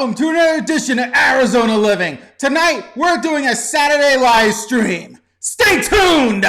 Welcome to another edition of Arizona Living. Tonight, we're doing a Saturday live stream. Stay tuned!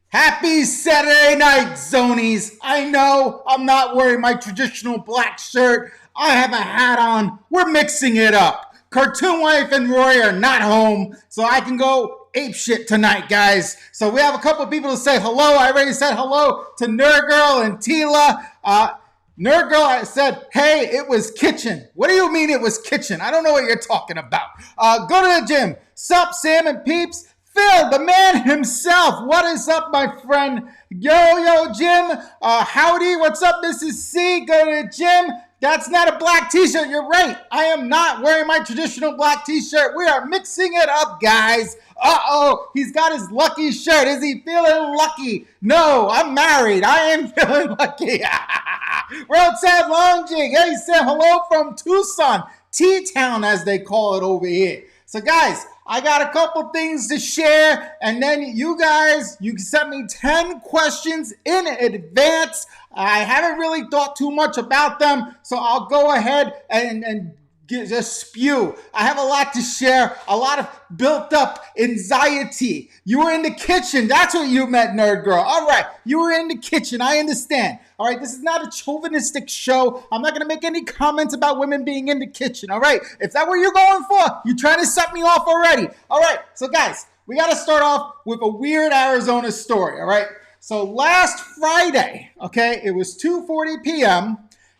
Happy Saturday night, Zonies. I know I'm not wearing my traditional black shirt. I have a hat on. We're mixing it up. Cartoon Wife and Roy are not home, so I can go ape shit tonight, guys. So we have a couple of people to say hello. I already said hello to Nerd Girl and Tila. Nerd Girl said, hey, it was kitchen. What do you mean it was kitchen? I don't know what you're talking about. Go to the gym. Sup, Sam and Peeps? Phil, the man himself. What is up, my friend? Yo, Jim. Howdy. What's up, Mrs. C? Go to the gym. That's not a black t-shirt. You're right. I am not wearing my traditional black t-shirt. We are mixing it up, guys. Uh-oh. He's got his lucky shirt. Is he feeling lucky? No, I'm married. I am feeling lucky. World Sad Lounging. Hey, say hello from Tucson. T-Town, as they call it over here. So, guys, I got a couple things to share, and then you guys, you can send me 10 questions in advance. I haven't really thought too much about them, so I'll go ahead and just spew. I have a lot to share, a lot of built up anxiety. You were in the kitchen. That's what you meant, Nerd Girl. All right, you were in the kitchen. I understand. All right, this is not a chauvinistic show. I'm not going to make any comments about women being in the kitchen. All right, if that's what you're going for, you're trying to set me off already. All right, so guys, we got to start off with a weird Arizona story. All right, so last Friday, okay, it was 2:40 p.m.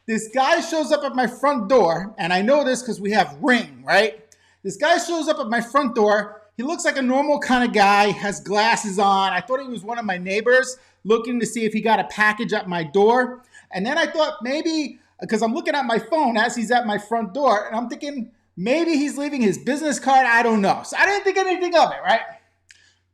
This guy shows up at my front door, and I know this because we have Ring, right? This guy shows up at my front door. He looks like a normal kind of guy, has glasses on. I thought he was one of my neighbors looking to see if he got a package at my door. And then I thought maybe, because I'm looking at my phone as he's at my front door, and I'm thinking maybe he's leaving his business card. I don't know. So I didn't think anything of it, right?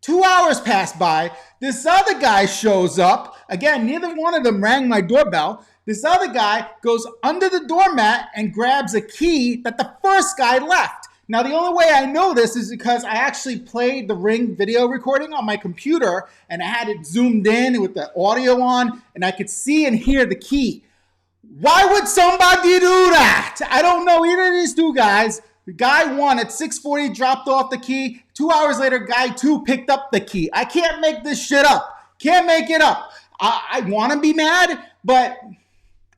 2 hours pass by. This other guy shows up. Again, neither one of them rang my doorbell. This other guy goes under the doormat and grabs a key that the first guy left. Now, the only way I know this is because I actually played the Ring video recording on my computer, and I had it zoomed in with the audio on, and I could see and hear the key. Why would somebody do that? I don't know either of these two guys. Guy 1 at 6:40 dropped off the key. 2 hours later, guy 2 picked up the key. I can't make this shit up. Can't make it up. I want to be mad, but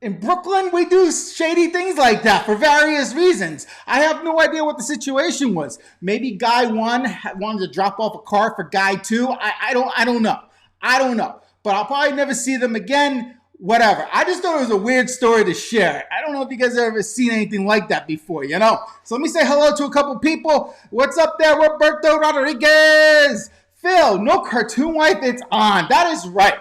in Brooklyn, we do shady things like that for various reasons. I have no idea what the situation was. Maybe guy 1 wanted to drop off a car for guy 2. I don't know. I don't know. But I'll probably never see them again. Whatever. I just thought it was a weird story to share. I don't know if you guys have ever seen anything like that before, you know? So let me say hello to a couple people. What's up there, Roberto Rodriguez? Phil, no Cartoon Wife, it's on. That is right.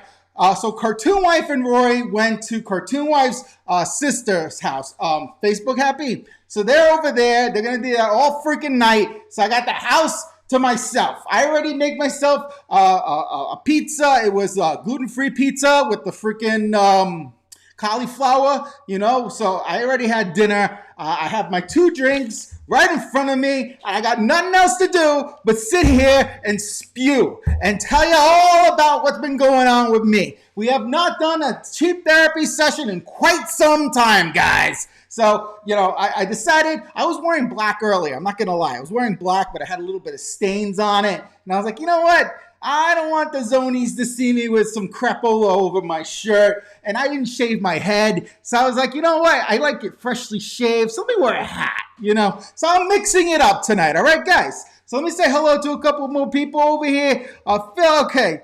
So Cartoon Wife and Roy went to Cartoon Wife's sister's house. Facebook happy? So they're over there. They're going to do that all freaking night. So I got the house to myself. I already make myself a pizza. It was gluten-free pizza with the freaking cauliflower, you know. So I already had dinner. I have my 2 drinks right in front of me, and I got nothing else to do but sit here and spew and tell you all about what's been going on with me. We have not done a cheap therapy session in quite some time, guys. So, you know, I decided, I was wearing black earlier. I'm not going to lie. I was wearing black, but I had a little bit of stains on it. And I was like, you know what? I don't want the Zonies to see me with some crapola over my shirt. And I didn't shave my head. So I was like, you know what? I like it freshly shaved. So let me wear a hat, you know. So I'm mixing it up tonight. All right, guys? So let me say hello to a couple more people over here. Phil, okay.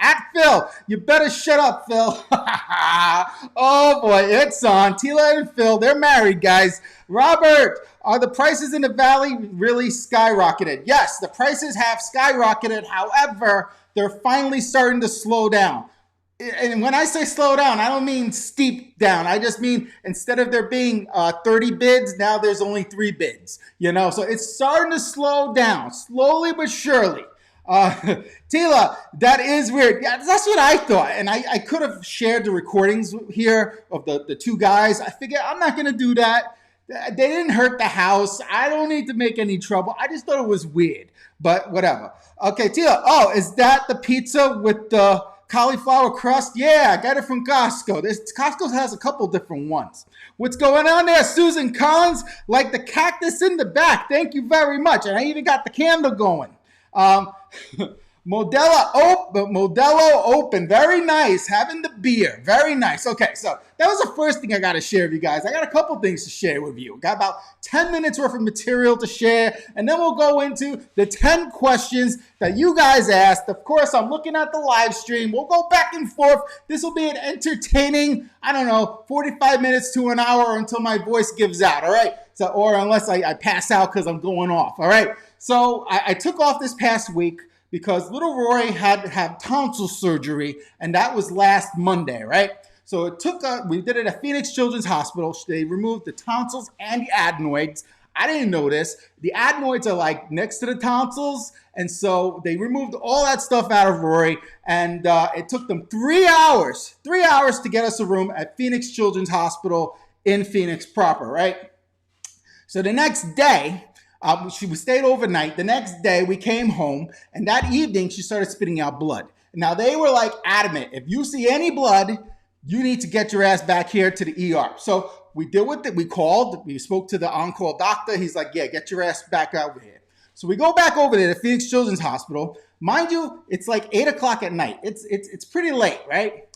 At Phil, you better shut up, Phil. Oh, boy, it's on. Tila and Phil, they're married, guys. Robert, are the prices in the valley really skyrocketed? Yes, the prices have skyrocketed. However, they're finally starting to slow down. And when I say slow down, I don't mean steep down. I just mean instead of there being 30 bids, now there's only 3 bids. You know, so it's starting to slow down, slowly but surely. Tila, that is weird. Yeah, that's what I thought. And I could have shared the recordings here of the 2 guys. I figured I'm not going to do that. They didn't hurt the house. I don't need to make any trouble. I just thought it was weird, but whatever. Okay, Tia. Oh, is that the pizza with the cauliflower crust? Yeah, I got it from Costco. Costco has a couple different ones. What's going on there, Susan Collins? Like the cactus in the back. Thank you very much. And I even got the candle going. Modelo open. Very nice. Having the beer. Very nice. Okay, so that was the first thing I got to share with you guys. I got a couple things to share with you. Got about 10 minutes worth of material to share, and then we'll go into the 10 questions that you guys asked. Of course, I'm looking at the live stream. We'll go back and forth. This will be an entertaining, 45 minutes to an hour until my voice gives out, all right? So, or unless I pass out because I'm going off, all right? So I took off this past week because little Roy had to have tonsil surgery, and that was last Monday, right? So we did it at Phoenix Children's Hospital. They removed the tonsils and the adenoids. I didn't know this. The adenoids are like next to the tonsils, and so they removed all that stuff out of Roy, and it took them 3 hours to get us a room at Phoenix Children's Hospital in Phoenix proper, right? So the next day, we stayed overnight. The next day, we came home, and that evening, she started spitting out blood. Now, they were like adamant. If you see any blood, you need to get your ass back here to the ER. So we deal with it. We called. We spoke to the on-call doctor. He's like, yeah, get your ass back over here. So we go back over there to Phoenix Children's Hospital. Mind you, it's like 8 o'clock at night. It's pretty late, right?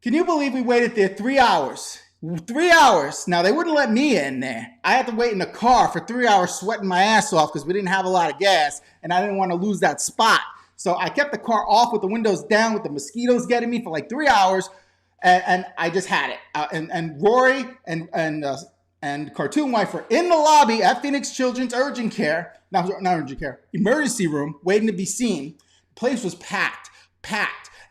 Can you believe we waited there 3 hours? 3 hours. Now, they wouldn't let me in there. I had to wait in the car for 3 hours sweating my ass off because we didn't have a lot of gas, and I didn't want to lose that spot. So I kept the car off with the windows down with the mosquitoes getting me for like 3 hours, and I just had it. And Rory and Cartoon Wife were in the lobby at Phoenix Children's emergency room, waiting to be seen. The place was packed,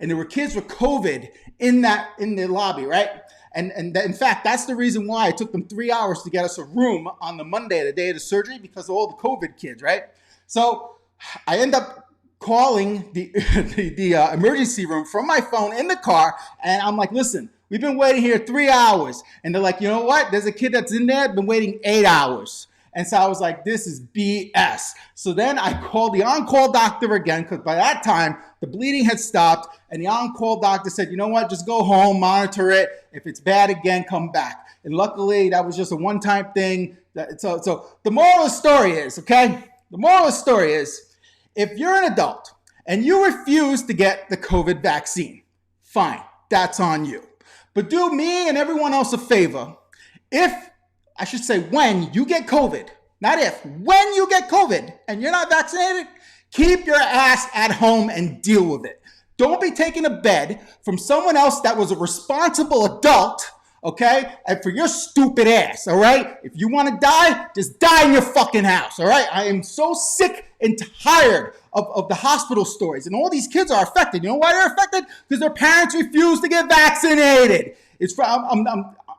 and there were kids with COVID in the lobby, right? And in fact, that's the reason why it took them 3 hours to get us a room on the Monday, the day of the surgery, because of all the COVID kids, right? So I end up calling the emergency room from my phone in the car, and I'm like, listen, we've been waiting here 3 hours. And they're like, you know what? There's a kid that's in there, been waiting 8 hours. And so I was like, this is BS. So then I called the on-call doctor again, because by that time, the bleeding had stopped, and the on-call doctor said, you know what, just go home, monitor it. If it's bad again, come back. And luckily, that was just a one-time thing. So the moral of the story is, okay? The moral of the story is, if you're an adult and you refuse to get the COVID vaccine, fine, that's on you. But do me and everyone else a favor. When you get COVID, not if, when you get COVID and you're not vaccinated, keep your ass at home and deal with it. Don't be taking a bed from someone else that was a responsible adult, okay? And for your stupid ass, all right? If you want to die, just die in your fucking house, all right? I am so sick and tired of the hospital stories. And all these kids are affected. You know why they're affected? Because their parents refuse to get vaccinated.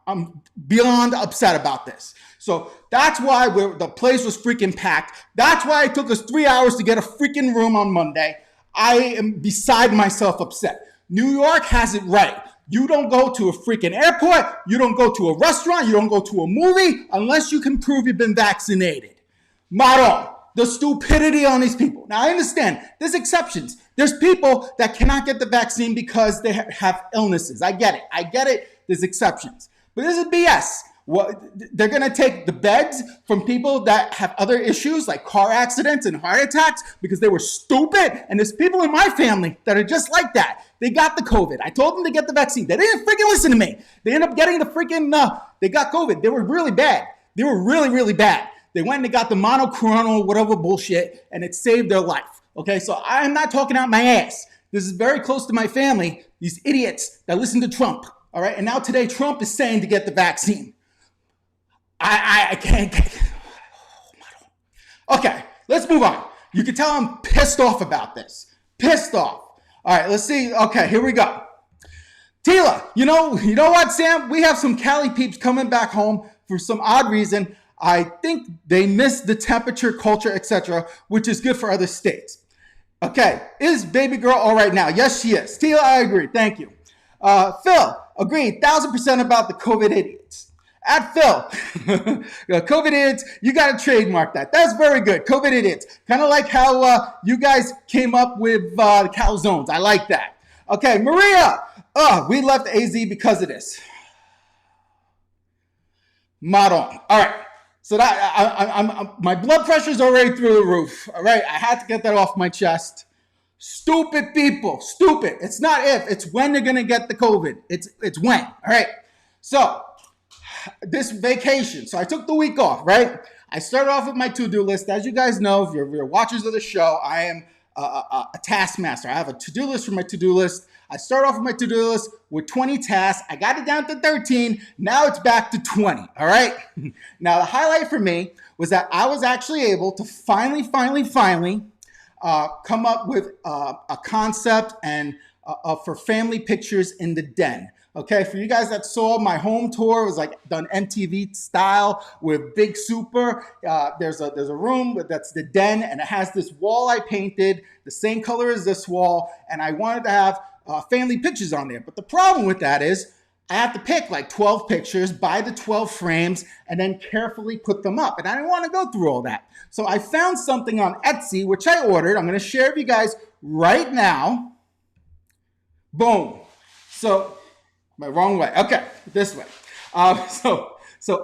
I'm beyond upset about this. So that's why the place was freaking packed. That's why it took us 3 hours to get a freaking room on Monday. I am beside myself upset. New York has it right. You don't go to a freaking airport. You don't go to a restaurant. You don't go to a movie unless you can prove you've been vaccinated. Motto, the stupidity on these people. Now, I understand there's exceptions. There's people that cannot get the vaccine because they have illnesses. I get it. There's exceptions. But this is BS. They're going to take the beds from people that have other issues like car accidents and heart attacks because they were stupid. And there's people in my family that are just like that. They got the COVID. I told them to get the vaccine. They didn't freaking listen to me. They ended up getting the freaking, they got COVID. They were really bad. They were really, really bad. They went and got the monoclonal, whatever bullshit, and it saved their life. Okay, so I'm not talking out my ass. This is very close to my family, these idiots that listen to Trump. All right, and now today Trump is saying to get the vaccine. I can't. Okay, let's move on. You can tell I'm pissed off about this. Pissed off. All right, let's see. Okay, here we go. Tila, you know what, Sam? We have some Cali peeps coming back home for some odd reason. I think they miss the temperature, culture, etc., which is good for other states. Okay, is baby girl all right now? Yes, she is. Tila, I agree. Thank you. Phil, agreed, 1,000% about the COVID idiots. At Phil, COVID idiots, you got to trademark that. That's very good. COVID idiots. Kind of like how you guys came up with calzones. I like that. Okay, Maria. We left AZ because of this. Model. All right. So that my blood pressure's already through the roof. All right. I had to get that off my chest. Stupid people. Stupid. It's not if, it's when they're going to get the COVID. It's when. All right. So this vacation. So I took the week off, right? I started off with my to-do list. As you guys know, if you're watchers of the show, I am a taskmaster. I have a to-do list for my to-do list. I start off with my to-do list with 20 tasks. I got it down to 13. Now it's back to 20, all right? Now, the highlight for me was that I was actually able to finally come up with a concept and for family pictures in the den. Okay, for you guys that saw my home tour, it was like done MTV style with Big Super. There's a room that's the den, and it has this wall I painted, the same color as this wall, and I wanted to have family pictures on there. But the problem with that is I have to pick like 12 pictures, buy the 12 frames, and then carefully put them up. And I didn't want to go through all that. So I found something on Etsy, which I ordered. I'm going to share with you guys right now. Boom. So, wrong way. Okay, this way. So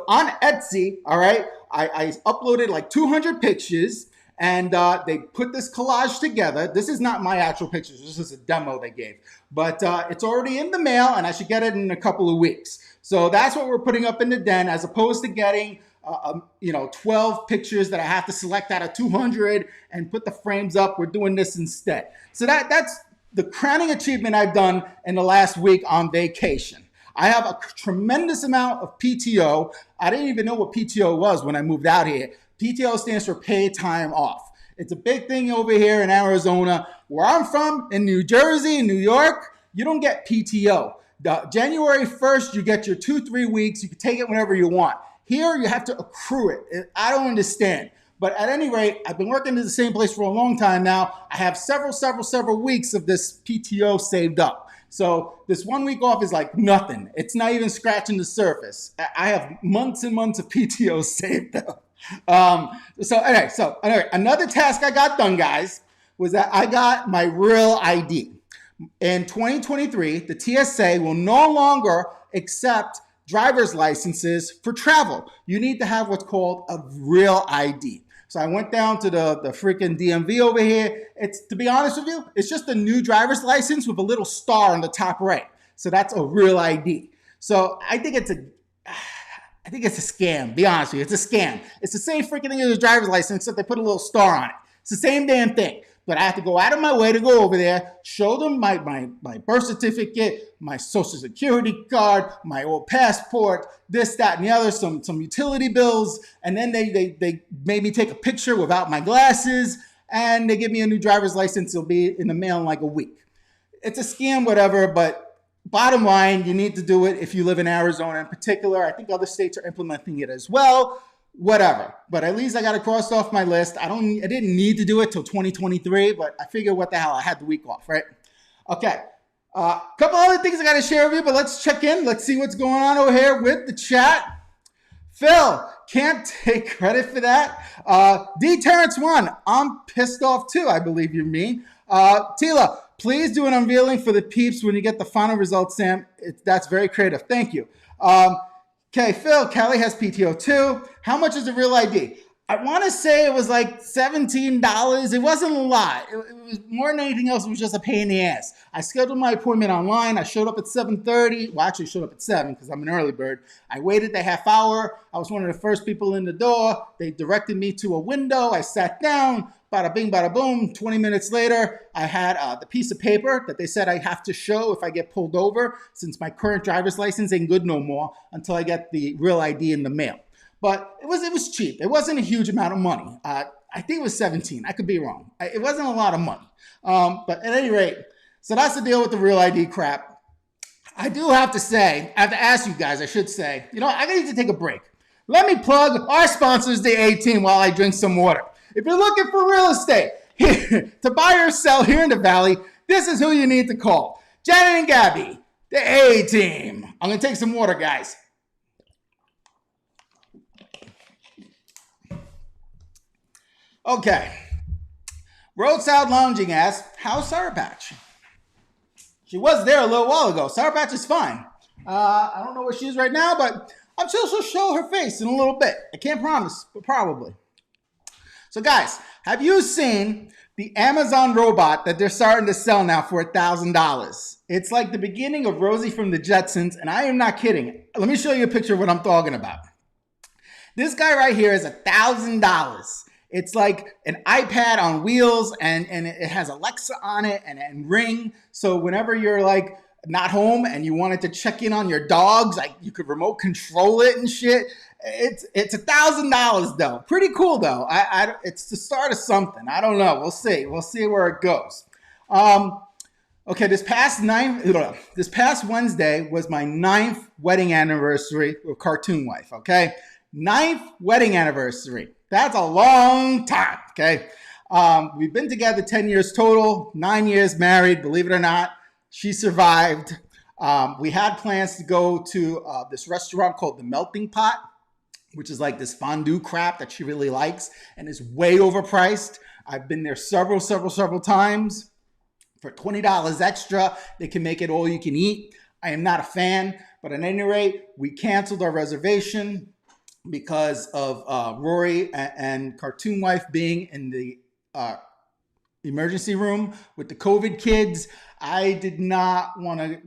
on Etsy, all right, I uploaded like 200 pictures, and they put this collage together. This is not my actual pictures. This is a demo they gave. But it's already in the mail, and I should get it in a couple of weeks. So that's what we're putting up in the den, as opposed to getting 12 pictures that I have to select out of 200 and put the frames up. We're doing this instead. So that's the crowning achievement I've done in the last week on vacation. I have a tremendous amount of PTO. I didn't even know what PTO was when I moved out here. PTO stands for paid time off. It's a big thing over here in Arizona. Where I'm from, in New Jersey, New York, you don't get PTO. January 1st, you get your 2-3 weeks. You can take it whenever you want. Here, you have to accrue it. I don't understand. But at any rate, I've been working at the same place for a long time now. I have several weeks of this PTO saved up. So this 1 week off is like nothing. It's not even scratching the surface. I have months and months of PTO saved up. So anyway, another task I got done, guys, was that I got my real ID. In 2023, the TSA will no longer accept driver's licenses for travel. You need to have what's called a real ID. So I went down to the freaking DMV over here. To be honest with you, it's just a new driver's license with a little star on the top right. So that's a real ID. So I think it's a scam, be honest with you. It's a scam. It's the same freaking thing as a driver's license, except they put a little star on it. It's the same damn thing. But I have to go out of my way to go over there, show them my birth certificate, my social security card, my old passport, this, that, and the other, some utility bills, and then they made me take a picture without my glasses, and they give me a new driver's license. It'll be in the mail in like a week. It's a scam, whatever, but bottom line, you need to do it if you live in Arizona in particular. I think other states are implementing it as well. Whatever, but at least I got it crossed off my list. I didn't need to do it till 2023, but I figured what the hell, I had the week off, right? Okay, a couple other things I got to share with you, but let's check in. Let's see what's going on over here with the chat. Phil, can't take credit for that. D. Terrence 1, I'm pissed off too, I believe you mean. Tila, please do an unveiling for the peeps when you get the final results, Sam. That's very creative. Thank you. Okay, Phil, Callie has PTO too. How much is a real ID? I want to say it was like $17. It wasn't a lot. It was more than anything else. It was just a pain in the ass. I scheduled my appointment online. I showed up at 7:30. Well, actually showed up at 7 because I'm an early bird. I waited the half hour. I was one of the first people in the door. They directed me to a window. I sat down. Bada bing, bada boom. 20 minutes later, I had the piece of paper that they said I have to show if I get pulled over, since my current driver's license ain't good no more until I get the real ID in the mail. But it was cheap. It wasn't a huge amount of money. I think it was 17. I could be wrong. It wasn't a lot of money. But at any rate, so that's the deal with the real ID crap. I do have to say, I have to ask you guys, I should say, I need to take a break. Let me plug our sponsors, the A-Team, while I drink some water. If you're looking for real estate to buy or sell here in the Valley, this is who you need to call. Janet and Gabby, the A-Team. I'm going to take some water, guys. Okay. Roadside Lounging asks, how's Sour Patch? She was there a little while ago. Sour Patch is fine. I don't know where she is right now, but I'm sure she'll show her face in a little bit. I can't promise, but probably. So guys, have you seen the Amazon robot that they're starting to sell now for $1,000? It's like the beginning of Rosie from the Jetsons, and I am not kidding. Let me show you a picture of what I'm talking about. This guy right here is $1,000. It's like an iPad on wheels, and it has Alexa on it and Ring. So whenever you're like not home and you wanted to check in on your dogs, like you could remote control it and shit. It's $1,000 though. Pretty cool though. It's the start of something. I don't know. We'll see. We'll see where it goes. Okay, this past Wednesday was my 9th wedding anniversary with Cartoon Wife. Okay, 9th wedding anniversary. That's a long time. Okay, we've been together 10 years total. 9 years married. Believe it or not, she survived. We had plans to go to this restaurant called The Melting Pot, which is like this fondue crap that she really likes and is way overpriced. I've been there several times. For $20 extra, they can make it all you can eat. I am not a fan, but at any rate, we canceled our reservation because of Rory and Cartoon Wife being in the emergency room with the COVID kids. I did not want to,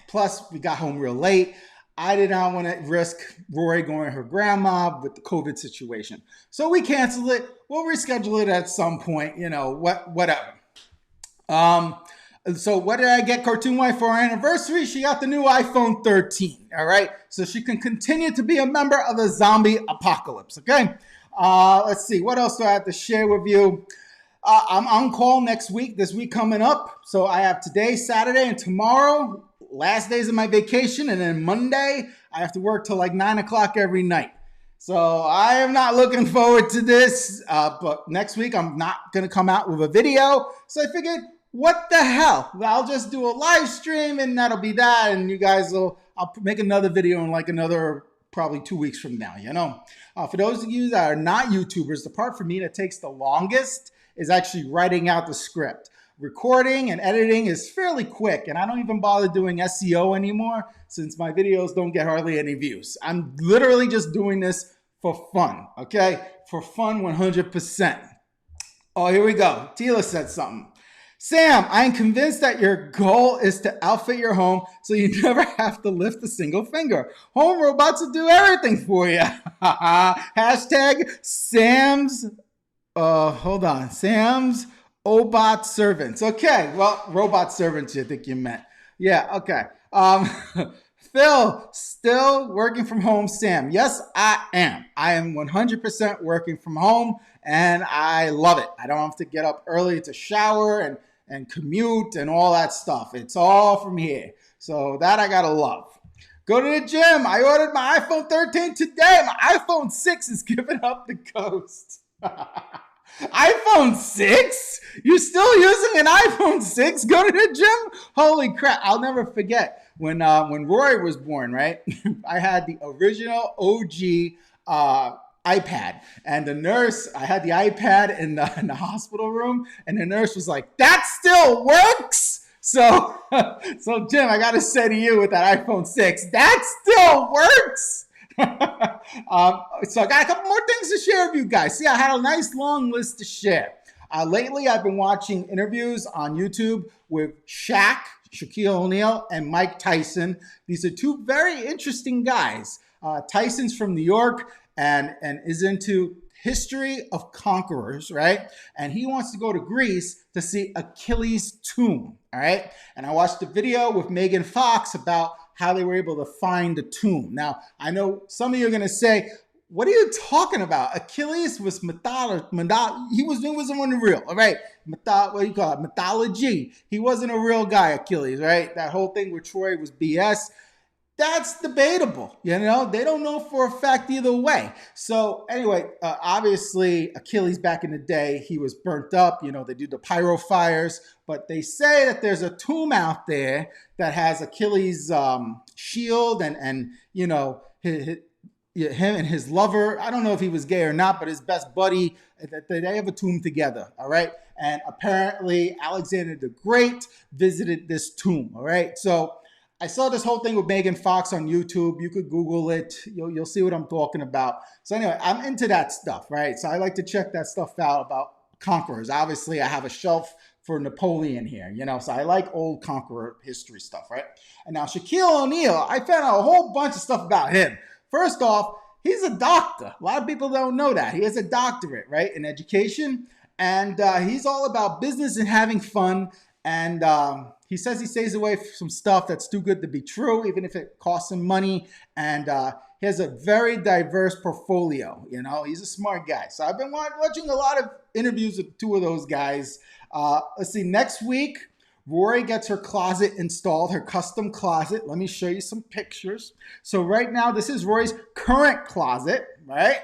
plus we got home real late. I did not want to risk Rory going to her grandma with the COVID situation. So we canceled it. We'll reschedule it at some point, whatever. So what did I get Cartoon Wife for our anniversary? She got the new iPhone 13, all right? So she can continue to be a member of the zombie apocalypse, okay? Let's see, what else do I have to share with you? I'm on call next week, this week coming up. So I have today, Saturday, and tomorrow, last days of my vacation, and then Monday, I have to work till like 9 o'clock every night. So I am not looking forward to this, but next week I'm not going to come out with a video. So I figured, what the hell? I'll just do a live stream and that'll be that. And you guys I'll make another video in like another probably 2 weeks from now, For those of you that are not YouTubers, the part for me that takes the longest is actually writing out the script. Recording and editing is fairly quick, and I don't even bother doing SEO anymore since my videos don't get hardly any views. I'm literally just doing this for fun, okay? For fun 100%. Oh, here we go. Tila said something. Sam, I am convinced that your goal is to outfit your home so you never have to lift a single finger. Home robots will do everything for you. Hashtag Sam's, Sam's Obot servants. Okay, well, robot servants, I think you meant. Yeah, okay. Phil, still working from home. Sam, yes, I am. I am 100% working from home, and I love it. I don't have to get up early to shower and commute and all that stuff. It's all from here. So that I gotta love. Go to the gym. I ordered my iPhone 13 today. My iPhone 6 is giving up the ghost. iPhone 6? You're still using an iPhone 6? Go to the gym? Holy crap. I'll never forget when Rory was born, right? I had the original OG iPad, and the nurse, I had the iPad in the hospital room, and the nurse was like, that still works? So Jim, I got to say to you with that iPhone 6, that still works? So I got a couple more things to share with you guys. See, I had a nice long list to share. Lately, I've been watching interviews on YouTube with Shaquille O'Neal, and Mike Tyson. These are two very interesting guys. Tyson's from New York and is into history of conquerors, right? And he wants to go to Greece to see Achilles' tomb, all right? And I watched a video with Megan Fox about how they were able to find the tomb. Now, I know some of you are going to say, what are you talking about? Achilles was he wasn't real, all right? What do you call it? Mythology. He wasn't a real guy, Achilles, right? That whole thing with Troy was BS. That's debatable, They don't know for a fact either way. So anyway, obviously Achilles back in the day, he was burnt up. They do the pyro fires, but they say that there's a tomb out there that has Achilles' shield and him and his lover, I don't know if he was gay or not, but his best buddy, they have a tomb together, all right? And apparently Alexander the Great visited this tomb, all right? So I saw this whole thing with Megan Fox on YouTube. You could Google it. You'll see what I'm talking about. So anyway, I'm into that stuff, right? So I like to check that stuff out about conquerors. Obviously, I have a shelf for Napoleon here, so I like old conqueror history stuff, right? And now Shaquille O'Neal, I found out a whole bunch of stuff about him. First off, he's a doctor. A lot of people don't know that. He has a doctorate, right, in education. And he's all about business and having fun. And he says he stays away from some stuff that's too good to be true, even if it costs him money. And he has a very diverse portfolio. He's a smart guy. So I've been watching a lot of interviews with two of those guys. Let's see, next week, Rory gets her closet installed, her custom closet. Let me show you some pictures. So right now, this is Rory's current closet, right?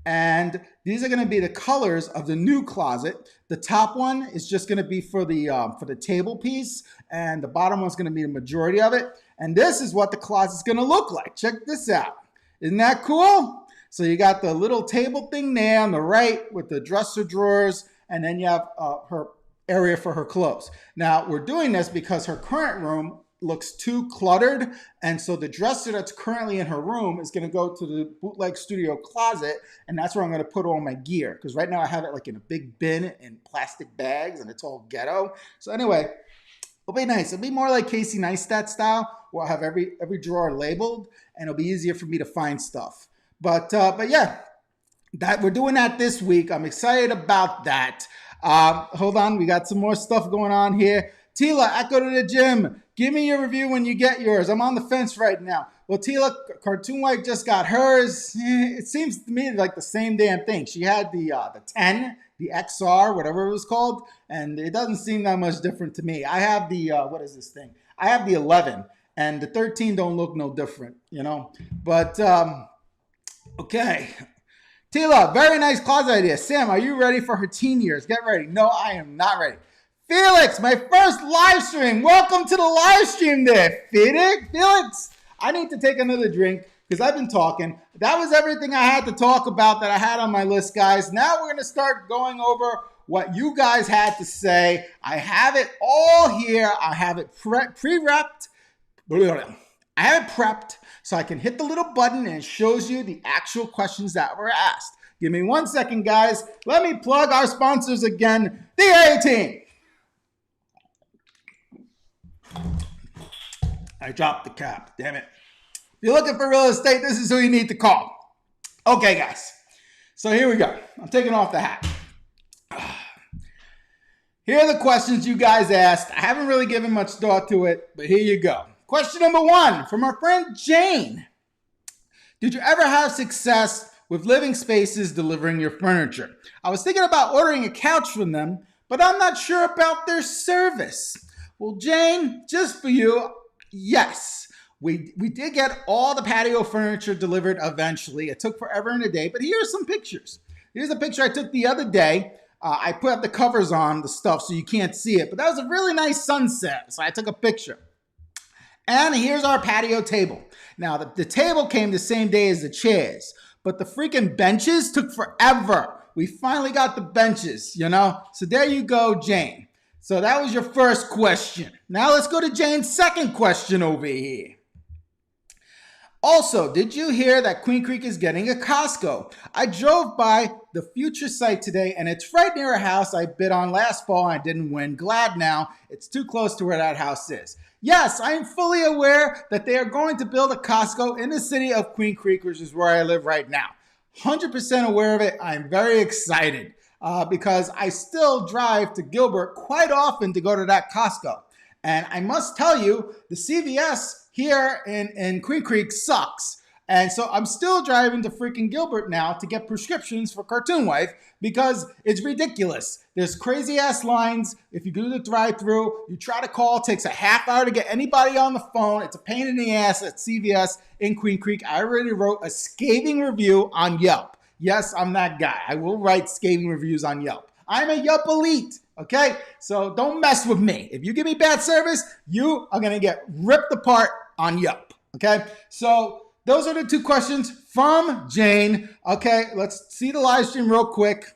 And these are going to be the colors of the new closet. The top one is just going to be for the table piece, and the bottom one's going to be the majority of it. And this is what the closet's going to look like. Check this out. Isn't that cool? So you got the little table thing there on the right with the dresser drawers, and then you have her area for her clothes. Now, we're doing this because her current room looks too cluttered, and so the dresser that's currently in her room is going to go to the bootleg studio closet, and that's where I'm going to put all my gear, because right now I have it like in a big bin in plastic bags, and it's all ghetto. So anyway, it'll be nice. It'll be more like Casey Neistat style, where I'll have every drawer labeled, and it'll be easier for me to find stuff. But yeah, that we're doing that this week. I'm excited about that. Hold on, we got some more stuff going on here. Tila, I go to the gym. Give me your review when you get yours. I'm on the fence right now. Well, Tila, Cartoon Wife just got hers. It seems to me like the same damn thing. She had the 10, the XR, whatever it was called, and it doesn't seem that much different to me. I have the, what is this thing? I have the 11, and the 13 don't look no different, But, okay. Tila, very nice closet idea. Sam, are you ready for her teen years? Get ready. No, I am not ready. Felix, my first live stream. Welcome to the live stream there, Felix. I need to take another drink because I've been talking. That was everything I had to talk about that I had on my list, guys. Now we're going to start going over what you guys had to say. I have it all here. I have it pre-repped. I have it prepped so I can hit the little button and it shows you the actual questions that were asked. Give me 1 second, guys. Let me plug our sponsors again, the A-Team. I dropped the cap, damn it. If you're looking for real estate, this is who you need to call. Okay, guys. So here we go. I'm taking off the hat. Here are the questions you guys asked. I haven't really given much thought to it, but here you go. Question number 1 from our friend Jane. Did you ever have success with living spaces delivering your furniture? I was thinking about ordering a couch from them, but I'm not sure about their service. Well, Jane, just for you, yes. We did get all the patio furniture delivered eventually. It took forever and a day, but here's some pictures. Here's a picture I took the other day. I put up the covers on the stuff so you can't see it, but that was a really nice sunset, so I took a picture. And here's our patio table. Now, the table came the same day as the chairs, but the freaking benches took forever. We finally got the benches, So there you go, Jane. So that was your first question. Now let's go to Jane's second question over here. Also, did you hear that Queen Creek is getting a Costco? I drove by the future site today, and it's right near a house I bid on last fall and I didn't win. Glad now. It's too close to where that house is. Yes, I am fully aware that they are going to build a Costco in the city of Queen Creek, which is where I live right now. 100% aware of it. I'm very excited because I still drive to Gilbert quite often to go to that Costco. And I must tell you, the CVS here in Queen Creek sucks. And so I'm still driving to freaking Gilbert now to get prescriptions for Cartoon Wife because it's ridiculous. There's crazy ass lines. If you do the drive-through, you try to call, it takes a half hour to get anybody on the phone. It's a pain in the ass at CVS in Queen Creek. I already wrote a scathing review on Yelp. Yes, I'm that guy. I will write scathing reviews on Yelp. I'm a Yelp elite, okay? So don't mess with me. If you give me bad service, you are going to get ripped apart on Yelp, okay? So those are the two questions from Jane. Okay, let's see the live stream real quick.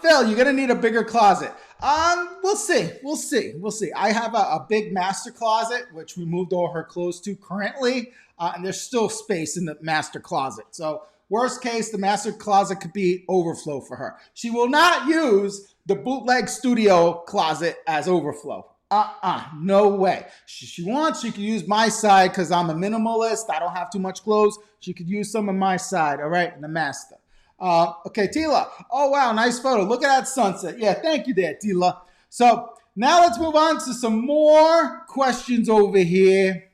Phil, you're gonna need a bigger closet. We'll see. I have a big master closet, which we moved all her clothes to currently, and there's still space in the master closet. So worst case, the master closet could be overflow for her. She will not use the bootleg studio closet as overflow. No way. She wants, she could use my side because I'm a minimalist. I don't have too much clothes. She could use some of my side, all right, in the master. Okay, Tila. Oh, wow, nice photo. Look at that sunset. Yeah, thank you there, Tila. So now let's move on to some more questions over here.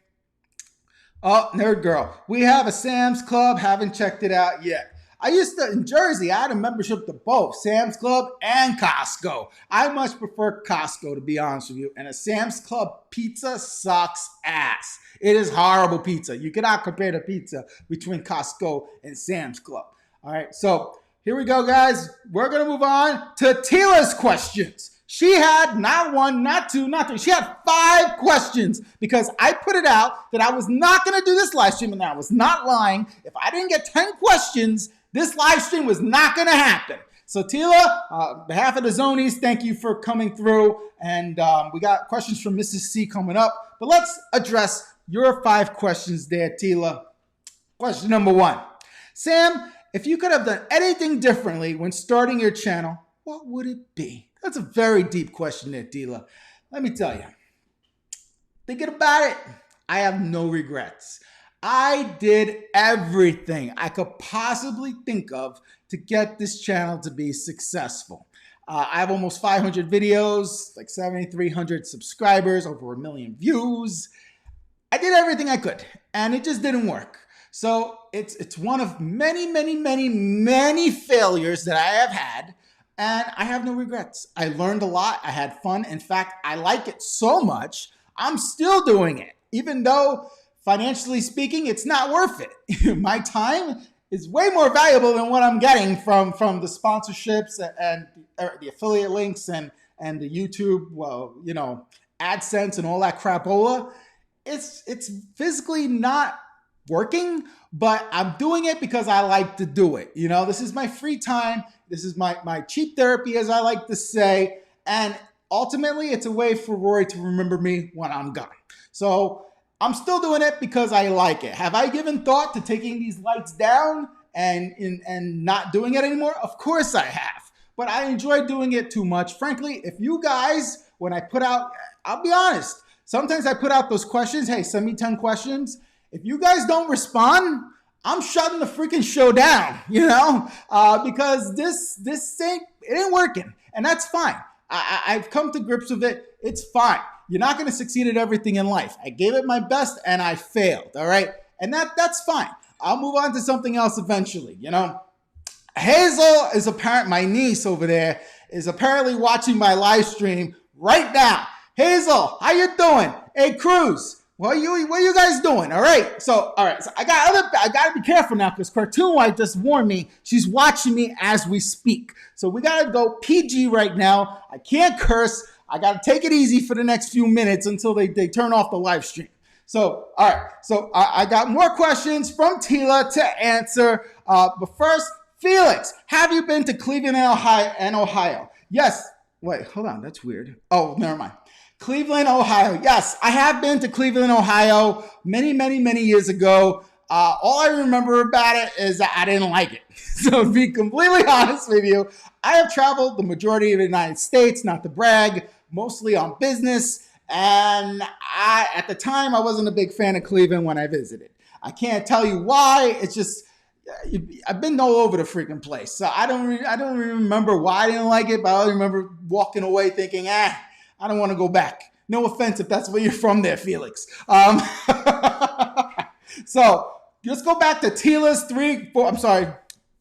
Oh, Nerd Girl. We have a Sam's Club. Haven't checked it out yet. I used to, in Jersey, I had a membership to both Sam's Club and Costco. I much prefer Costco, to be honest with you. And a Sam's Club pizza sucks ass. It is horrible pizza. You cannot compare the pizza between Costco and Sam's Club. All right, so here we go, guys. We're going to move on to Tila's questions. She had not one, not two, not three. She had 5 questions because I put it out that I was not going to do this live stream, and I was not lying. If I didn't get 10 questions, this live stream was not going to happen. So Tila, on behalf of the Zonies, thank you for coming through. And we got questions from Mrs. C coming up. But let's address your 5 questions there, Tila. Question number 1. Sam, if you could have done anything differently when starting your channel, what would it be? That's a very deep question there, Tila. Let me tell you. Thinking about it, I have no regrets. I did everything I could possibly think of to get this channel to be successful. I have almost 500 videos, like 7,300 subscribers, over 1 million views. I did everything I could, and it just didn't work. So it's one of many, many, many, many failures that I have had, and I have no regrets. I learned a lot. I had fun. In fact, I like it so much, I'm still doing it, even though financially speaking, it's not worth it. My time is way more valuable than what I'm getting from the sponsorships and the affiliate links and the YouTube, AdSense and all that crapola. It's physically not working, but I'm doing it because I like to do it. You know, this is my free time. This is my cheap therapy, as I like to say. And ultimately, it's a way for Rory to remember me when I'm gone. So I'm still doing it because I like it. Have I given thought to taking these lights down and not doing it anymore? Of course I have. But I enjoy doing it too much. Frankly, if you guys, when I put out, I'll be honest, sometimes I put out those questions, hey, send me 10 questions. If you guys don't respond, I'm shutting the freaking show down, because this ain't working. And that's fine. I've come to grips with it. It's fine. You're not going to succeed at everything in life. I gave it my best and I failed, all right? And that's fine. I'll move on to something else eventually, Hazel is my niece over there, is apparently watching my live stream right now. Hazel, how you doing? Hey, Cruz, what are you guys doing? All right, so I got to be careful now because Cartoon White just warned me she's watching me as we speak. So we got to go PG right now. I can't curse. I got to take it easy for the next few minutes until they turn off the live stream. So, all right. So I got more questions from Tila to answer. But first, Felix, have you been to Cleveland and Ohio? Yes. Wait, hold on. That's weird. Oh, never mind. Cleveland, Ohio. Yes, I have been to Cleveland, Ohio many, many, many years ago. All I remember about it is that I didn't like it. So to be completely honest with you, I have traveled the majority of the United States, not to brag, mostly on business. And at the time, I wasn't a big fan of Cleveland when I visited. I can't tell you why. It's just, I've been all over the freaking place. So I don't remember why I didn't like it, but I remember walking away thinking, I don't want to go back. No offense if that's where you're from there, Felix. So let's go back to Tila's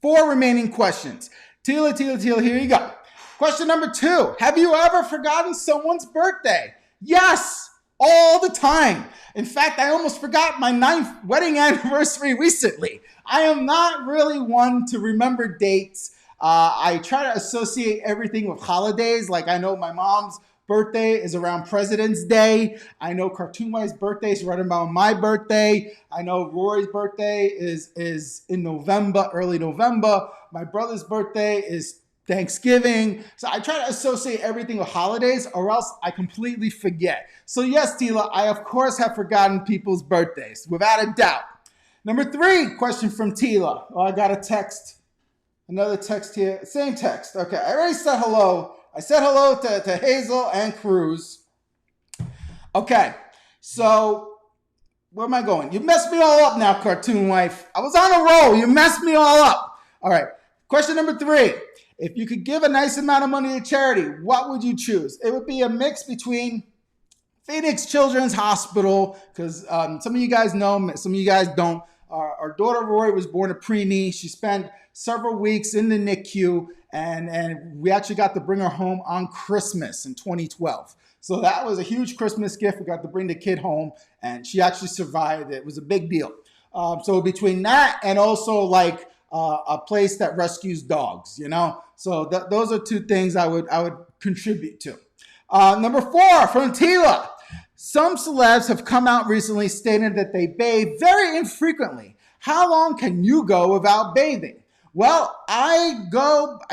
4 remaining questions. Tila, here you go. Question number 2. Have you ever forgotten someone's birthday? Yes, all the time. In fact, I almost forgot my 9th wedding anniversary recently. I am not really one to remember dates. I try to associate everything with holidays. Like I know my mom's birthday is around President's Day. I know Cartoon Wife's birthday is right around my birthday. I know Rory's birthday is in November, early November. My brother's birthday is Thanksgiving. So I try to associate everything with holidays or else I completely forget. So yes, Tila, I of course have forgotten people's birthdays, without a doubt. Number 3, question from Tila. Oh, I got a text. Another text here. Same text. Okay, I already said hello. I said hello to Hazel and Cruz. Okay, so where am I going? You messed me all up now, Cartoon Wife. I was on a roll. You messed me all up. All right, question number 3. If you could give a nice amount of money to charity, what would you choose? It would be a mix between Phoenix Children's Hospital, because some of you guys know, some of you guys don't. Our daughter Rory was born a preemie. She spent several weeks in the NICU, and we actually got to bring her home on Christmas in 2012. So that was a huge Christmas gift. We got to bring the kid home, and she actually survived. It was a big deal. So between that and also like a place that rescues dogs, you know. So those are 2 things I would contribute to. Number 4 from Tila. Some celebs have come out recently stating that they bathe very infrequently. How long can you go without bathing? Well, I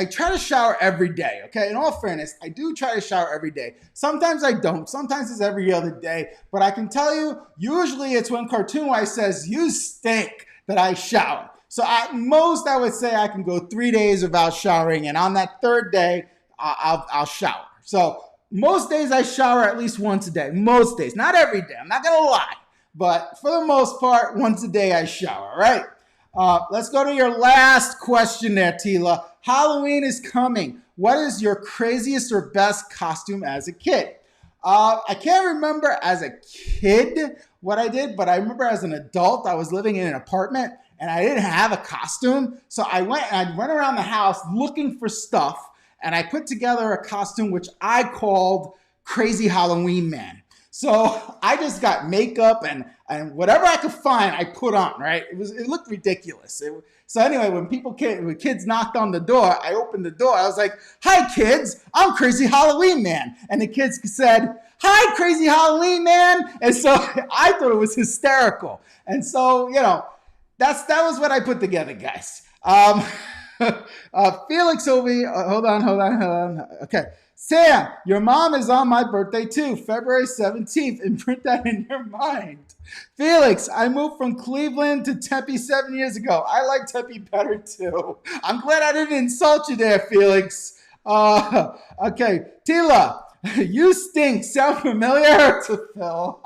try to shower every day, okay? In all fairness, I do try to shower every day. Sometimes I don't. Sometimes it's every other day. But I can tell you, usually it's when Cartoon Wife says, you stink, that I shower. So at most, I would say I can go 3 days without showering. And on that 3rd day, I'll shower. So most days I shower at least once a day. Most days, not every day. I'm not going to lie. But for the most part, once a day I shower, right? Let's go to your last question there, Tila. Halloween is coming. What is your craziest or best costume as a kid? I can't remember as a kid what I did, but I remember as an adult, I was living in an apartment and I didn't have a costume. So I went around the house looking for stuff, and I put together a costume which I called Crazy Halloween Man. So I just got makeup and whatever I could find, I put on, right? It looked ridiculous. So anyway, when kids knocked on the door, I opened the door. I was like, "Hi, kids, I'm Crazy Halloween Man." And the kids said, "Hi, Crazy Halloween Man." And so I thought it was hysterical. And so, you know, that was what I put together, guys. Felix over here, hold on. Okay. Sam, your mom is on my birthday too, February 17th, and print that in your mind. Felix, I moved from Cleveland to Tempe 7 years ago. I like Tempe better too. I'm glad I didn't insult you there, Felix. Okay, Tila, you stink. Sound familiar to Phil?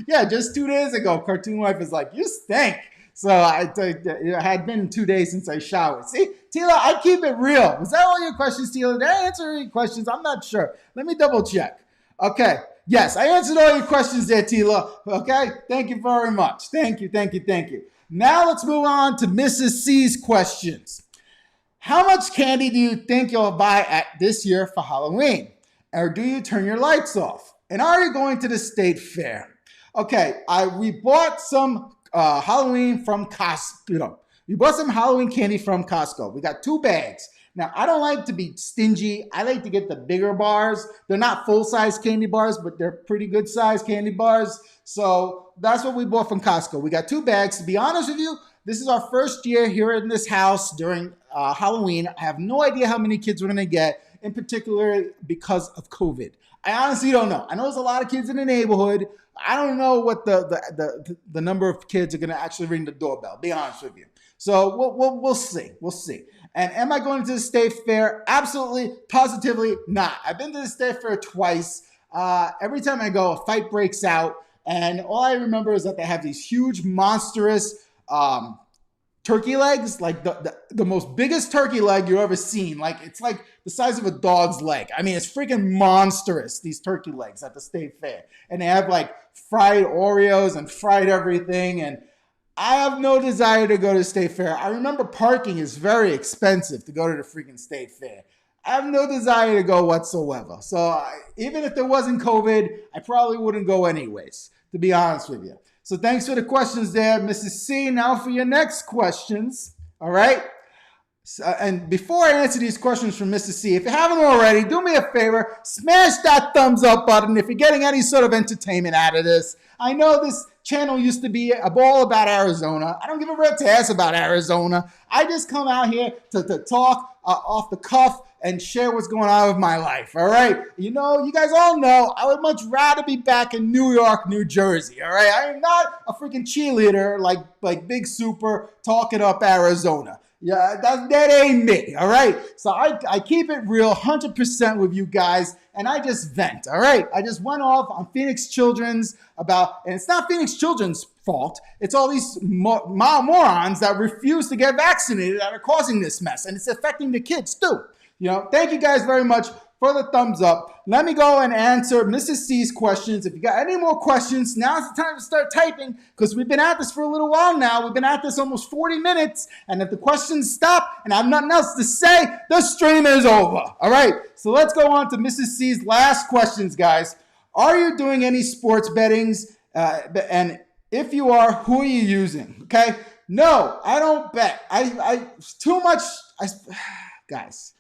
Yeah, just 2 days ago, Cartoon Wife is like, you stink. So it had been 2 days since I showered. See, Tila, I keep it real. Was that all your questions, Tila? Did I answer any questions? I'm not sure. Let me double check. Okay. Yes, I answered all your questions there, Tila. Okay. Thank you very much. Thank you. Now let's move on to Mrs. C's questions. How much candy do you think you'll buy this year for Halloween? Or do you turn your lights off? And are you going to the state fair? Okay. We bought some Halloween from Costco. We bought some Halloween candy from Costco. We got 2 bags. Now, I don't like to be stingy. I like to get the bigger bars. They're not full-size candy bars, but they're pretty good-sized candy bars. So that's what we bought from Costco. We got 2 bags. To be honest with you, this is our first year here in this house during Halloween. I have no idea how many kids we're going to get, in particular because of COVID. I honestly don't know. I know there's a lot of kids in the neighborhood. I don't know what the number of kids are going to actually ring the doorbell, be honest with you. So we'll see. We'll see. And am I going to the state fair? Absolutely, positively not. I've been to the state fair twice. Every time I go, a fight breaks out. And all I remember is that they have these huge, monstrous turkey legs, like the most biggest turkey leg you've ever seen. Like, it's like the size of a dog's leg. I mean, it's freaking monstrous, these turkey legs at the state fair. And they have like fried Oreos and fried everything. And I have no desire to go to the state fair. I remember parking is very expensive to go to the freaking state fair. I have no desire to go whatsoever. So even if there wasn't COVID, I probably wouldn't go anyways, to be honest with you. So thanks for the questions there, Mrs. C. Now for your next questions. All right. And before I answer these questions from Mrs. C, if you haven't already, do me a favor, smash that thumbs up button if you're getting any sort of entertainment out of this. I know this channel used to be all about Arizona. I don't give a rat's ass about Arizona. I just come out here to talk off the cuff and share what's going on with my life, all right? You know, you guys all know I would much rather be back in New York, New Jersey, all right? I am not a freaking cheerleader like Big Super talking up Arizona. Yeah, that ain't me, all right? So I keep it real 100% with you guys, and I just vent, all right? I just went off on Phoenix Children's and it's not Phoenix Children's fault. It's all these morons that refuse to get vaccinated that are causing this mess, and it's affecting the kids too. You know, thank you guys very much for the thumbs up. Let me go and answer Mrs. C's questions. If you got any more questions, now's the time to start typing because we've been at this for a little while now. We've been at this almost 40 minutes. And if the questions stop and I have nothing else to say, the stream is over. All right. So let's go on to Mrs. C's last questions, guys. Are you doing any sports bettings? And if you are, who are you using? Okay. No, I don't bet. Too much. Guys,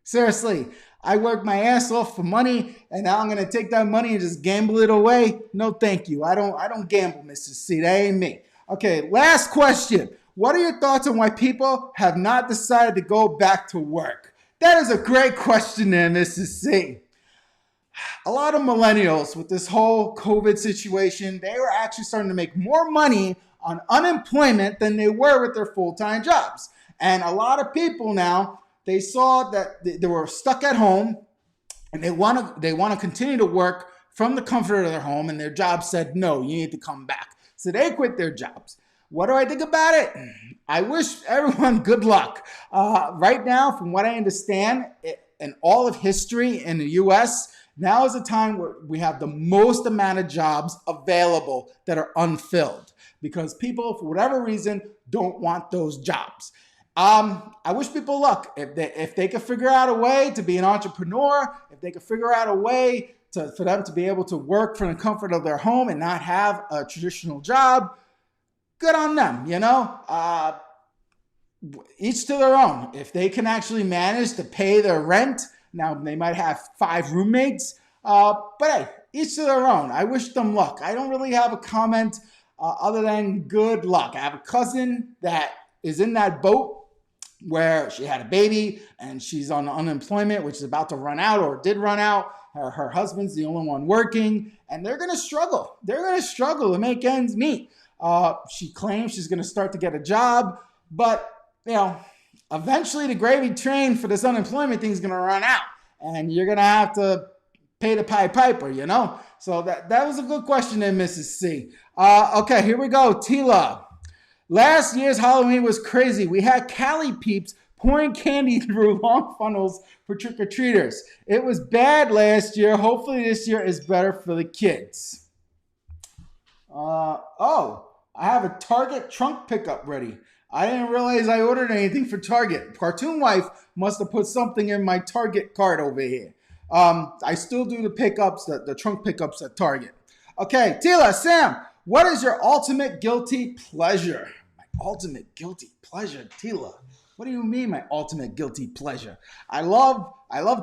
seriously. I worked my ass off for money, and now I'm going to take that money and just gamble it away? No, thank you. I don't gamble, Mrs. C. That ain't me. Okay, last question. What are your thoughts on why people have not decided to go back to work? That is a great question there, Mrs. C. A lot of millennials with this whole COVID situation, they were actually starting to make more money on unemployment than they were with their full-time jobs. And a lot of people now, they saw that they were stuck at home and they want to continue to work from the comfort of their home, and their job said, no, you need to come back. So they quit their jobs. What do I think about it? I wish everyone good luck. Right now, from what I understand, in all of history in the U.S., now is a time where we have the most amount of jobs available that are unfilled because people, for whatever reason, don't want those jobs. I wish people luck. If they could figure out a way to be an entrepreneur, if they could figure out a way for them to be able to work from the comfort of their home and not have a traditional job, good on them, you know? Each to their own. If they can actually manage to pay their rent, now they might have 5 roommates, but hey, each to their own. I wish them luck. I don't really have a comment other than good luck. I have a cousin that is in that boat where she had a baby and she's on unemployment, which is about to run out or did run out. Her husband's the only one working, and they're going to struggle. They're going to struggle to make ends meet. She claims she's going to start to get a job, but you know, eventually the gravy train for this unemployment thing is going to run out, and you're going to have to pay the Pied Piper, you know? So that was a good question there, Mrs. C. Okay, here we go. Tila. Last year's Halloween was crazy. We had Cali peeps pouring candy through long funnels for trick-or-treaters. It was bad last year. Hopefully this year is better for the kids. I have a Target trunk pickup ready. I didn't realize I ordered anything for Target. Cartoon Wife must have put something in my Target cart over here. I still do the pickups, the trunk pickups at Target. Okay, Tila, Sam, what is your ultimate guilty pleasure? My ultimate guilty pleasure, Tila. What do you mean, my ultimate guilty pleasure? I love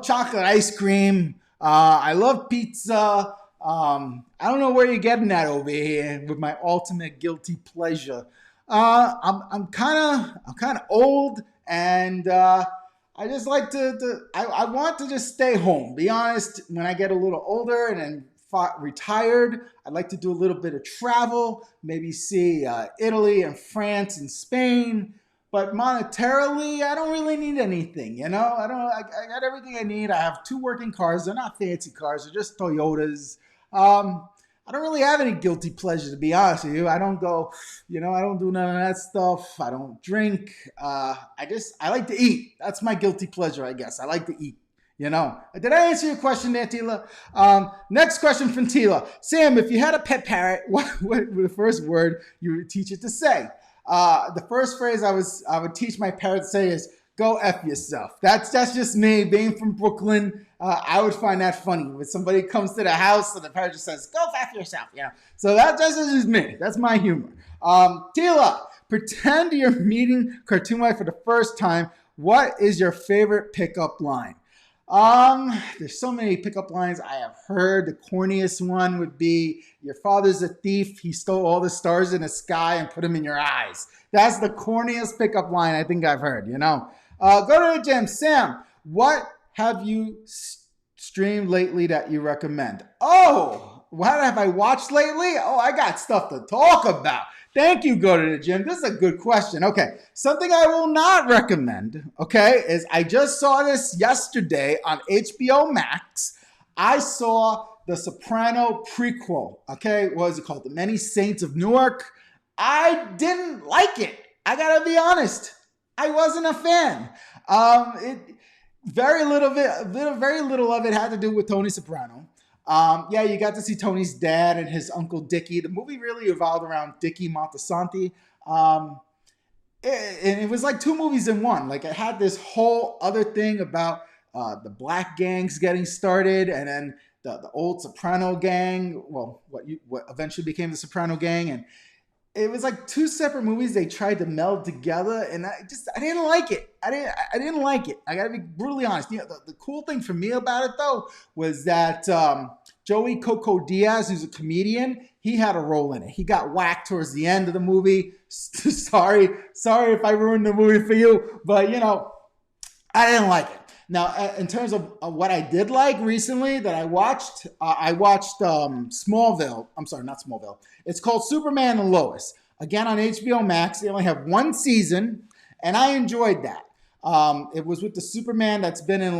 chocolate ice cream. I love pizza. I don't know where you're getting that over here with my ultimate guilty pleasure. I'm kind of old, and I just like I want to just stay home. Be honest, when I get a little older and then retired, I'd like to do a little bit of travel, maybe see Italy and France and Spain. But monetarily, I don't really need anything, you know? I got everything I need. I have 2 working cars. They're not fancy cars. They're just Toyotas. I don't really have any guilty pleasure, to be honest with you. I don't go, you know, I don't do none of that stuff. I don't drink. I like to eat. That's my guilty pleasure, I guess. I like to eat, you know. Did I answer your question there, Tila? Next question from Tila. Sam, if you had a pet parrot, what would the first word you would teach it to say? The first phrase I would teach my parrot to say is, go F yourself. That's just me being from Brooklyn. I would find that funny when somebody comes to the house and the parrot just says, go F yourself. You know? So that's just me. That's my humor. Tila, pretend you're meeting Cartoon Wife for the first time. What is your favorite pickup line? There's so many pickup lines I have heard. The corniest one would be, your father's a thief. He stole all the stars in the sky and put them in your eyes. That's the corniest pickup line I think I've heard, Go to the gym. Sam, what have you streamed lately that you recommend? Oh, what have I watched lately? Oh, I got stuff to talk about. Thank you, Go to the Gym. This is a good question. Okay, something I will not recommend, is I just saw this yesterday on HBO Max. I saw the Soprano prequel, what is it called? The Many Saints of Newark. I didn't like it. I gotta be honest. I wasn't a fan. Very little of it had to do with Tony Soprano. You got to see Tony's dad and his uncle Dickie. The movie really revolved around Dickie Montesanti. And it was like two movies in one. Like, it had this whole other thing about the black gangs getting started, and then the old Soprano gang, what eventually became the Soprano gang. And it was like two separate movies they tried to meld together, and I didn't like it. I didn't like it. I gotta be brutally honest. The cool thing for me about it though was that Joey Coco Diaz, who's a comedian, he had a role in it. He got whacked towards the end of the movie. Sorry if I ruined the movie for you, but I didn't like it. Now, in terms of what I did like recently that I watched Smallville. I'm sorry, not Smallville. It's called Superman and Lois. Again, on HBO Max. They only have one season, and I enjoyed that. It was with the Superman that's been in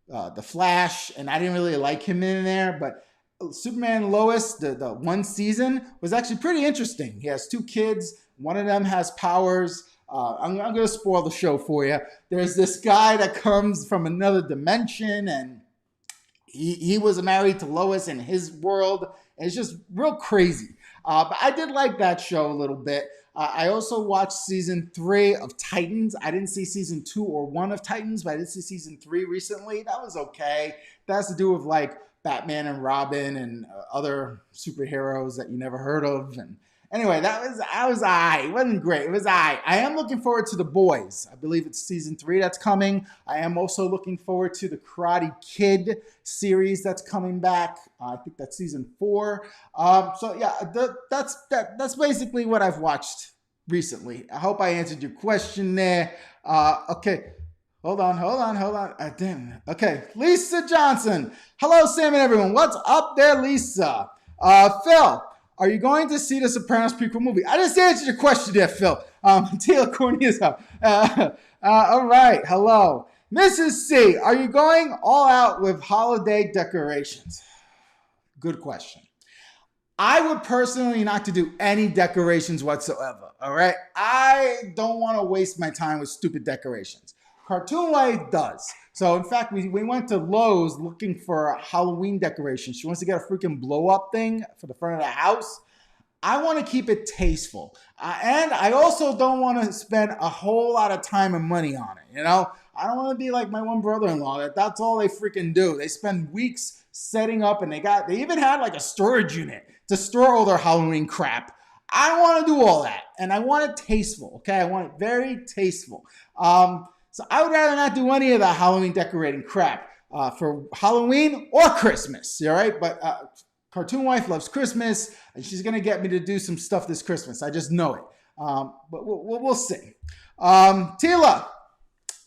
The Flash, and I didn't really like him in there, but Superman and Lois, the one season, was actually pretty interesting. He has two kids. One of them has powers. I'm going to spoil the show for you. There's this guy that comes from another dimension, and he was married to Lois in his world. And it's just real crazy. But I did like that show a little bit. I also watched season 3 of Titans. I didn't see season 2 or 1 of Titans, but I did see season 3 recently. That was okay. That has to do with Batman and Robin and other superheroes that you never heard of. And anyway, I was It wasn't great. It was I am looking forward to The Boys. I believe it's season 3 that's coming. I am also looking forward to the Karate Kid series that's coming back. I think that's season 4. That's basically what I've watched recently. I hope I answered your question there. Okay. Hold on. Damn. Okay. Lisa Johnson. Hello, Sam and everyone. What's up there, Lisa? Phil, are you going to see the Sopranos prequel movie? I just answered your question there, Phil. Taylor Corney is up. All right. Hello. Mrs. C, are you going all out with holiday decorations? Good question. I would personally not to do any decorations whatsoever. All right. I don't want to waste my time with stupid decorations. Cartoon Wife does. So in fact, we went to Lowe's looking for Halloween decorations. She wants to get a freaking blow up thing for the front of the house. I want to keep it tasteful. And I also don't want to spend a whole lot of time and money on it. I don't want to be like my one brother-in-law. That's all they freaking do. They spend weeks setting up, and they even had a storage unit to store all their Halloween crap. I don't want to do all that. And I want it tasteful. Okay. I want it very tasteful. So I would rather not do any of the Halloween decorating crap for Halloween or Christmas, all right? But Cartoon Wife loves Christmas, and she's going to get me to do some stuff this Christmas. I just know it. But we'll see. Tila,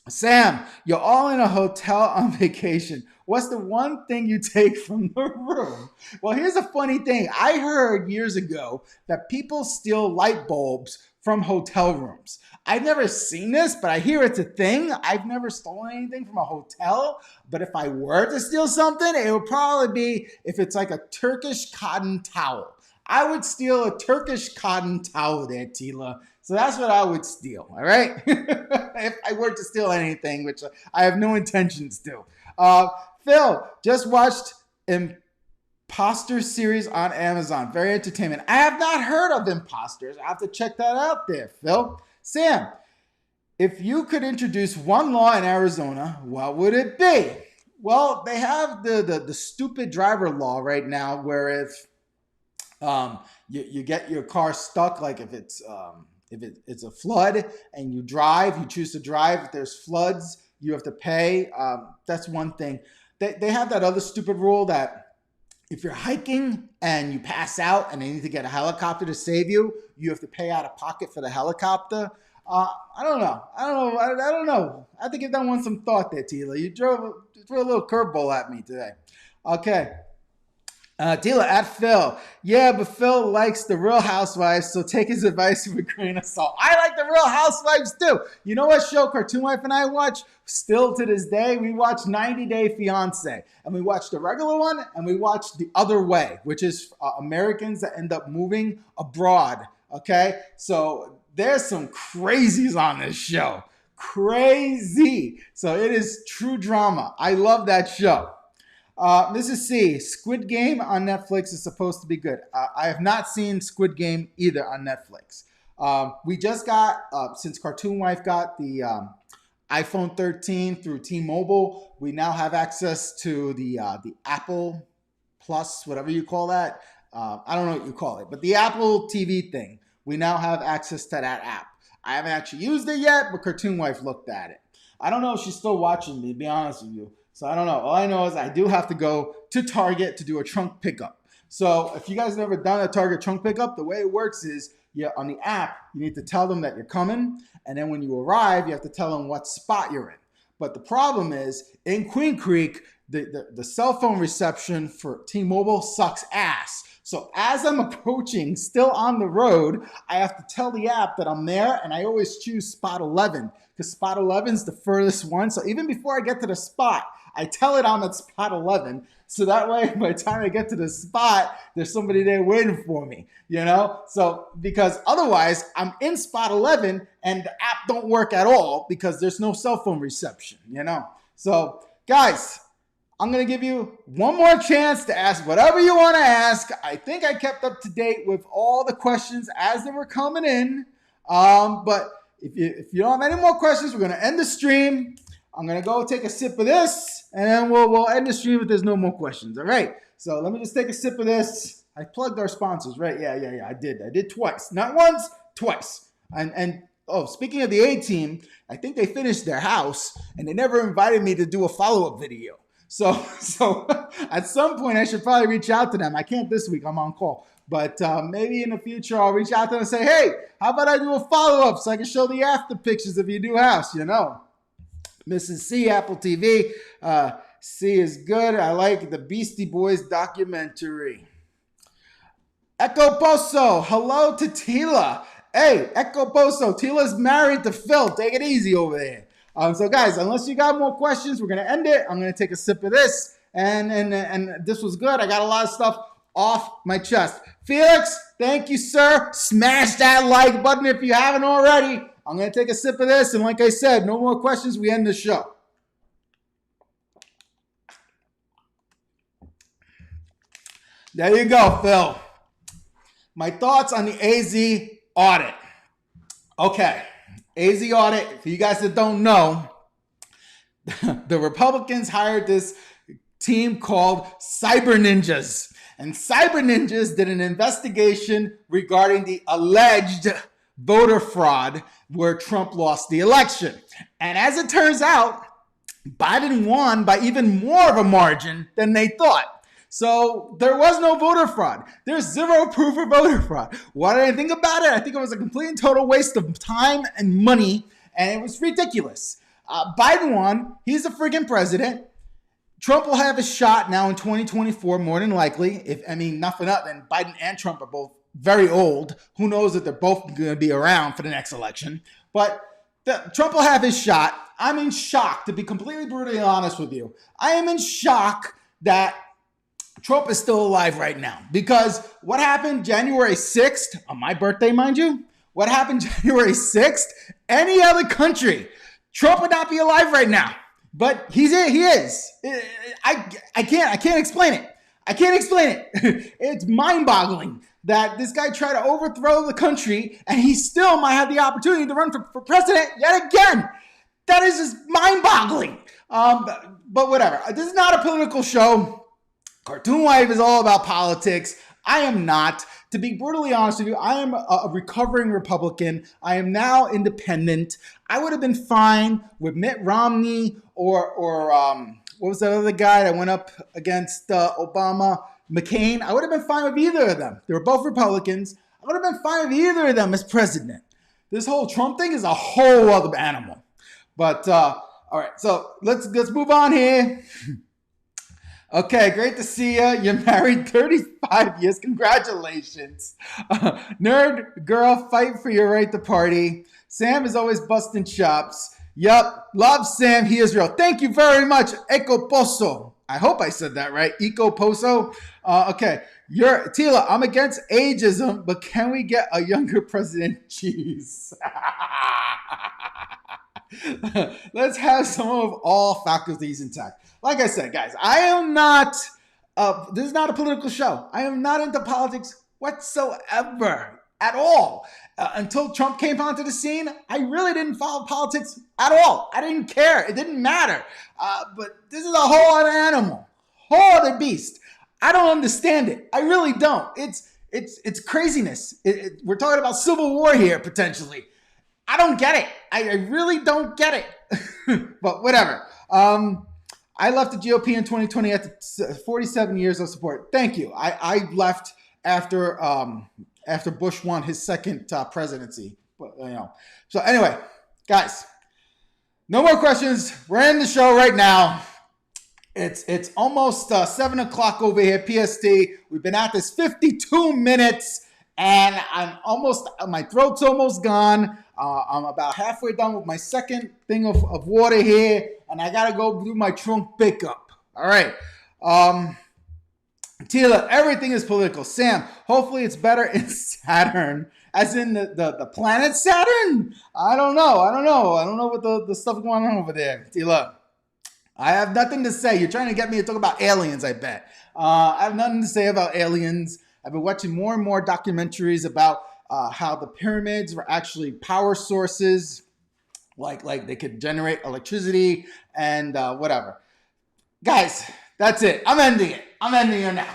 Sam, you're all in a hotel on vacation. What's the one thing you take from the room? Well, here's a funny thing. I heard years ago that people steal light bulbs from hotel rooms. I've never seen this, but I hear it's a thing. I've never stolen anything from a hotel, but if I were to steal something, it would probably be if it's like a Turkish cotton towel. I would steal a Turkish cotton towel there, Tila. So that's what I would steal, all right? If I were to steal anything, which I have no intentions to. Phil, just watched Imposter series on Amazon. Very entertainment. I have not heard of Imposters. I have to check that out there, Phil. Sam, if you could introduce one law in Arizona, what would it be? Well, they have the stupid driver law right now, where if you get your car stuck, like if it's it's a flood and you choose to drive. If there's floods, you have to pay. That's one thing. They have that other stupid rule that if you're hiking and you pass out and they need to get a helicopter to save you, you have to pay out of pocket for the helicopter. I don't know. I don't know. I have to give that one some thought there, Tila. You threw a little curveball at me today. Okay. Tila, at Phil. Yeah, but Phil likes the Real Housewives, so take his advice with a grain of salt. I like the Real Housewives too. You know what show Cartoon Wife and I watch? Still to this day, we watch 90 Day Fiancé. And we watch the regular one, and we watch The Other Way, which is Americans that end up moving abroad. Okay? So there's some crazies on this show. Crazy. So it is true drama. I love that show. Mrs. C, Squid Game on Netflix is supposed to be good. I have not seen Squid Game either on Netflix. We just got, since Cartoon Wife got the iPhone 13 through T-Mobile, we now have access to the Apple Plus, whatever you call that. I don't know what you call it, but the Apple TV thing. We now have access to that app. I haven't actually used it yet, but Cartoon Wife looked at it. I don't know if she's still watching me, to be honest with you. So I don't know. All I know is I do have to go to Target to do a trunk pickup. So if you guys have never done a Target trunk pickup, the way it works is on the app, you need to tell them that you're coming. And then when you arrive, you have to tell them what spot you're in. But the problem is in Queen Creek, the cell phone reception for T-Mobile sucks ass. So as I'm approaching, still on the road, I have to tell the app that I'm there, and I always choose spot 11 because spot 11 is the furthest one. So even before I get to the spot, I tell it I'm at spot 11. So that way, by the time I get to the spot, there's somebody there waiting for me, you know? So, because otherwise, I'm in spot 11 and the app don't work at all because there's no cell phone reception, you know? So, guys, I'm going to give you one more chance to ask whatever you want to ask. I think I kept up to date with all the questions as they were coming in. But if you don't have any more questions, we're going to end the stream. I'm going to go take a sip of this, and then we'll end the stream if there's no more questions. All right. So let me just take a sip of this. I plugged our sponsors, right? Yeah. I did twice. Not once, twice. And speaking of the A-Team, I think they finished their house, and they never invited me to do a follow-up video. So at some point, I should probably reach out to them. I can't this week. I'm on call. But maybe in the future, I'll reach out to them and say, hey, how about I do a follow-up so I can show the after pictures of your new house, you know? Mrs. C, Apple TV. C is good. I like the Beastie Boys documentary. Echo Poso, hello to Tila. Hey, Echo Poso, Tila's married to Phil. Take it easy over there. So guys, unless you got more questions, we're going to end it. I'm going to take a sip of this. And this was good. I got a lot of stuff off my chest. Felix, thank you, sir. Smash that like button if you haven't already. I'm going to take a sip of this. And like I said, no more questions. We end the show. There you go, Phil. My thoughts on the AZ audit. Okay. AZ audit, for you guys that don't know, the Republicans hired this team called Cyber Ninjas. And Cyber Ninjas did an investigation regarding the alleged voter fraud where Trump lost the election. And as it turns out, Biden won by even more of a margin than they thought. So there was no voter fraud. There's zero proof of voter fraud. What did I think about it? I think it was a complete and total waste of time and money, and it was ridiculous. Biden won. He's a freaking president. Trump will have his shot now in 2024, more than likely. Not for nothing, Biden and Trump are both very old. Who knows if they're both going to be around for the next election. But Trump will have his shot. I'm in shock, to be completely brutally honest with you. I am in shock that Trump is still alive right now. Because what happened January 6th, on my birthday, mind you, what happened January 6th, any other country, Trump would not be alive right now. But he is. I can't explain it. I can't explain it. It's mind-boggling that this guy tried to overthrow the country and he still might have the opportunity to run for president yet again. That is just mind-boggling. But whatever. This is not a political show. Cartoon Wife is all about politics. I am not. To be brutally honest with you, I am a recovering Republican. I am now independent. I would have been fine with Mitt Romney or what was that other guy that went up against Obama? McCain. I would have been fine with either of them. They were both Republicans. I would have been fine with either of them as president. This whole Trump thing is a whole other animal. But all right, so let's move on here. Okay, great to see you. You're married 35 years. Congratulations. Nerd girl, fight for your right to party. Sam is always busting chops. Yup, love Sam. He is real. Thank you very much, Eco Pozo. I hope I said that right. Eco Pozo. Okay, Tila, I'm against ageism, but can we get a younger president? Jeez. Let's have some of all faculties intact. Like I said, guys, I am not, this is not a political show. I am not into politics whatsoever at all. Until Trump came onto the scene, I really didn't follow politics at all. I didn't care. It didn't matter. But this is a whole other animal, whole other beast. I don't understand it. I really don't. It's craziness. We're talking about civil war here, potentially. I don't get it. I really don't get it. But whatever. I left the GOP in 2020 after 47 years of support. Thank you. I left after Bush won his second presidency. But, So anyway, guys, no more questions. We're in the show right now. It's almost 7 o'clock over here, PST. We've been at this 52 minutes, and my throat's almost gone. I'm about halfway done with my second thing of water here, and I gotta go do my trunk pickup. All right. Tila, everything is political. Sam, hopefully it's better in Saturn, as in the planet Saturn? I don't know. I don't know what the stuff going on over there, Tila. I have nothing to say. You're trying to get me to talk about aliens, I bet. I have nothing to say about aliens. I've been watching more and more documentaries about how the pyramids were actually power sources, like they could generate electricity and whatever. Guys, that's it. I'm ending it. I'm ending it now.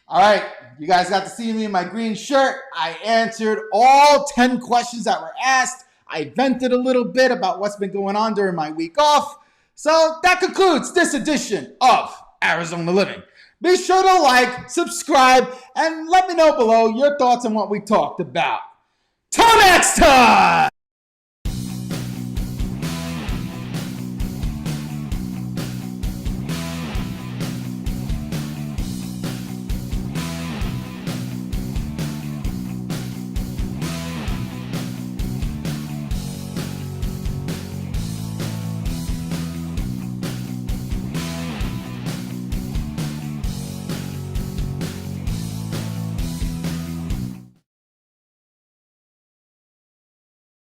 All right, you guys got to see me in my green shirt. I answered all 10 questions that were asked. I vented a little bit about what's been going on during my week off. So that concludes this edition of Arizona Living. Be sure to like, subscribe, and let me know below your thoughts on what we talked about. Till next time!